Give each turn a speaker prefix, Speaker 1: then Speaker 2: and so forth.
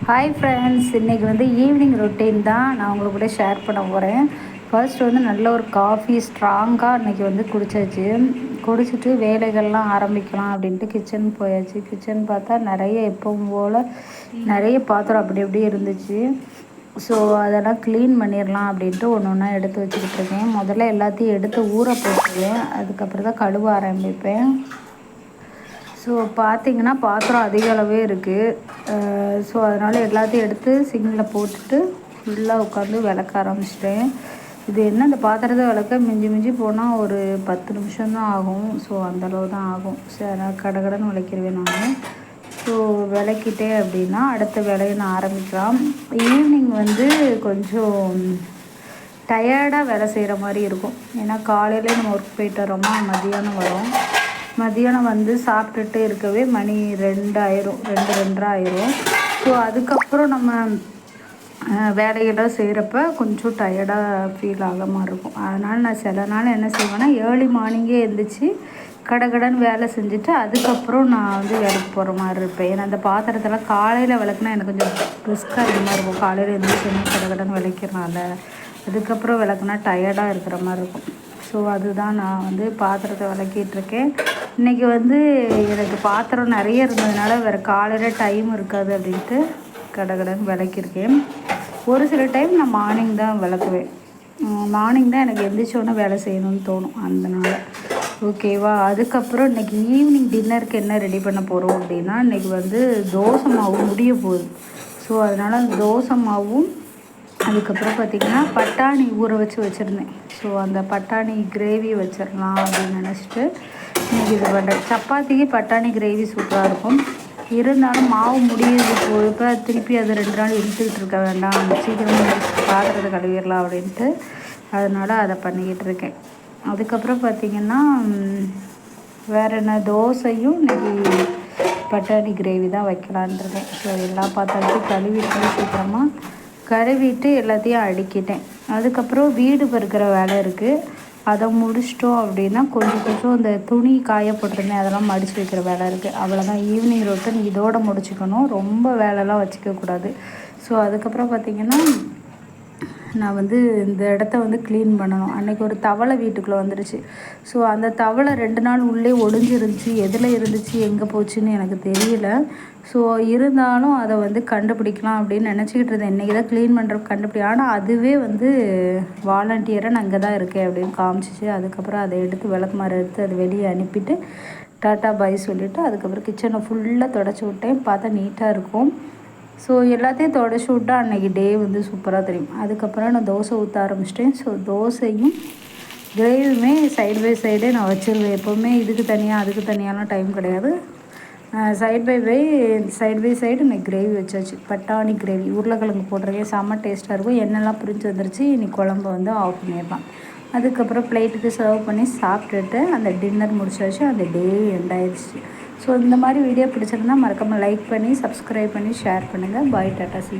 Speaker 1: Hi friends, இன்றைக்கி வந்து evening routine தான் நான் உங்களுக்கு கூட ஷேர் பண்ண போகிறேன். ஃபர்ஸ்ட் வந்து நல்ல ஒரு காஃபி ஸ்ட்ராங்காக இன்றைக்கி வந்து குடிச்சிட்டு வேலைகள்லாம் ஆரம்பிக்கலாம் அப்படின்ட்டு கிச்சன் போயாச்சு. கிச்சன் பார்த்தா நிறைய எப்பவும் போல் நிறைய பாத்திரம் அப்படி அப்படியே இருந்துச்சு. ஸோ அதெல்லாம் க்ளீன் பண்ணிடலாம் அப்படின்ட்டு ஒன்று ஒன்றா எடுத்து வச்சுக்கிட்டு இருக்கேன். முதல்ல எல்லாத்தையும் எடுத்து ஊற போட்டுருவேன், அதுக்கப்புறம் தான் கழுவ ஆரம்பிப்பேன். ஸோ பார்த்திங்கன்னா பாத்திரம் அதிக அளவே இருக்குது. ஸோ அதனால் எல்லாத்தையும் எடுத்து சிங்கில் போட்டுட்டு ஃபுல்லாக உட்காந்து விளக்க ஆரம்பிச்சிட்டேன். இது என்ன, இந்த பாத்திரத்தை விளக்க மிஞ்சி மிஞ்சி போனால் ஒரு 10 நிமிஷம்தான் ஆகும். ஸோ அந்தளவு தான் ஆகும். சரி, அதனால் கடகடன்னு விளக்கிடுவேன் நான். ஸோ விளக்கிட்டேன் அப்படின்னா அடுத்த வேலையை நான் ஆரம்பிக்கலாம். ஈவினிங் வந்து கொஞ்சம் டயர்டாக வேலை செய்கிற மாதிரி இருக்கும். ஏன்னா காலையில் நம்ம ஒர்க் போயிட்டு வரோமா, மதியானம் வரோம். மதியானம் வந்து சாப்பிட்டுட்டு இருக்கவே மணி 2 ஆயிரும், 2:30 ஆயிரும். ஸோ அதுக்கப்புறம் நம்ம வேலையெல்லாம் செய்கிறப்ப கொஞ்சம் டயர்டாக ஃபீல் ஆக மாதிரி இருக்கும். அதனால் நான் சில நாள் என்ன செய்வேன்னா, ஏர்லி மார்னிங்கே எழுந்திரிச்சி கடகடன்னு வேலை செஞ்சுட்டு அதுக்கப்புறம் நான் வந்து வேலைக்கு போகிற மாதிரி இருப்பேன். ஏன்னா அந்த பாத்திரத்தெல்லாம் காலையில் விளக்குனா எனக்கு கொஞ்சம் ரிஸ்க்காக இருக்கிற மாதிரி இருக்கும். காலையில் எழுந்திரிச்சு கடகடன்னு விளக்கிறனால அதுக்கப்புறம் விளக்குனா டயர்டாக இருக்கிற மாதிரி இருக்கும். ஸோ அதுதான் நான் வந்து பாத்திரத்தை விளக்கிட்டுருக்கேன். இன்றைக்கி வந்து எனக்கு பாத்திரம் நிறைய இருந்ததுனால வேறு காலையில் டைம் இருக்காது அப்படின்ட்டு கடகடன்னு விளக்கியிருக்கேன். ஒரு சில டைம் நான் மார்னிங் தான் விளக்குவேன். மார்னிங் தான் எனக்கு எந்திரிச்சோன்னே வேலை செய்யணும்னு தோணும், அதனால். ஓகேவா. அதுக்கப்புறம் இன்றைக்கி ஈவினிங் டின்னருக்கு என்ன ரெடி பண்ண போகிறோம் அப்படின்னா, இன்றைக்கி வந்து தோசை மாவு முடிய போகுது. ஸோ அதனால் தோசை மாவும் அதுக்கப்புறம் பார்த்திங்கன்னா பட்டாணி ஊற வச்சுருந்தேன். ஸோ அந்த பட்டாணி கிரேவி வச்சிடலாம் அப்படின்னு நினச்சிட்டு இன்றைக்கி இது பண்ணுறேன். சப்பாத்திக்கு பட்டாணி கிரேவி சூப்பராக இருக்கும். இருந்தாலும் மாவு முடியுது போகிறப்ப திருப்பி அது 2 நாள் இழுத்துக்கிட்டு இருக்க வேண்டாம், சீக்கிரமாக பாத்திரத்தை கழுவிடலாம் அப்படின்ட்டு அதனால் அதை பண்ணிக்கிட்டு இருக்கேன். அதுக்கப்புறம் பார்த்திங்கன்னா வேறு என்ன, தோசையும் இன்றைக்கி பட்டாணி கிரேவி தான் வைக்கலான் இருக்கேன். ஸோ எல்லா பாத்திரத்தையும் கழுவிட்டு எல்லாத்தையும் அடுக்கிட்டேன். அதுக்கப்புறம் வீடு பெருக்கிற வேலை இருக்குது. அதை முடிச்சிட்டோம் அப்படின்னா கொஞ்சம் இந்த துணி காய போட்டிருந்தேன், அதெல்லாம் மடித்து வைக்கிற வேலை இருக்குது. அவ்வளோதான் ஈவினிங் ரொட்டீன் இதோடு முடிச்சுக்கணும். ரொம்ப வேலைலாம் வச்சுக்கக்கூடாது. ஸோ அதுக்கப்புறம் பார்த்திங்கன்னா நான் வந்து இந்த இடத்த வந்து க்ளீன் பண்ணணும். அன்றைக்கி ஒரு தவளை வீட்டுக்குள்ளே வந்துடுச்சு. ஸோ அந்த தவளை 2 நாள் உள்ளே ஒளிஞ்சிருந்துச்சு. எதில் இருந்துச்சு, எங்கே போச்சுன்னு எனக்கு தெரியல. ஸோ இருந்தாலும் அதை வந்து கண்டுபிடிக்கலாம் அப்படின்னு நினச்சிக்கிட்டு இருந்தேன். இன்றைக்கி தான் க்ளீன் பண்ணுறதுக்கு ஆனால் அதுவே வந்து வாலண்டியராக நான் இங்கே தான் இருக்கேன் அப்படின்னு காமிச்சிச்சு. அதுக்கப்புறம் அதை எடுத்து விளக்குமாறு எடுத்து அதை வெளியே அனுப்பிட்டு டாட்டா பாய் சொல்லிவிட்டு அதுக்கப்புறம் கிச்சனை ஃபுல்லாக தொடச்சி விட்டேன். பார்த்தா நீட்டாக இருக்கும். ஸோ எல்லாத்தையும் தொடச்சி விட்டா அன்றைக்கி டே வந்து சூப்பராக தெரியும். அதுக்கப்புறம் நான் தோசை ஊற்ற ஆரம்பிச்சிட்டேன். ஸோ தோசையும் கிரேவியுமே சைடு பை சைடே நான் வச்சுருவேன். எப்போவுமே இதுக்கு தனியாக அதுக்கு தனியாலாம் டைம் கிடையாது. சைடு பை சைடு இன்னைக்கு கிரேவி வச்சாச்சு. பட்டாணி கிரேவி உருளைக்கிழங்கு போட்டிருக்கேன், செம்ம டேஸ்ட்டாக இருக்கும். எண்ணெய்லாம் பிரிஞ்சு வந்துருச்சு. இன்னைக்கு குழம்பு வந்து ஆஃப் பண்ணிடலாம். அதுக்கப்புறம் பிளேட்டுக்கு சர்வ் பண்ணி சாப்பிட்டுட்டு அந்த டின்னர் முடிச்சாச்சு. அந்த டே எண்ட் ஆயிடுச்சு. ஸோ இந்த மாதிரி வீடியோ பிடிச்சிருந்தா மறக்காமல் லைக் பண்ணி சப்ஸ்கிரைப் பண்ணி ஷேர் பண்ணுங்கள். பாய், டாட்டா, சி.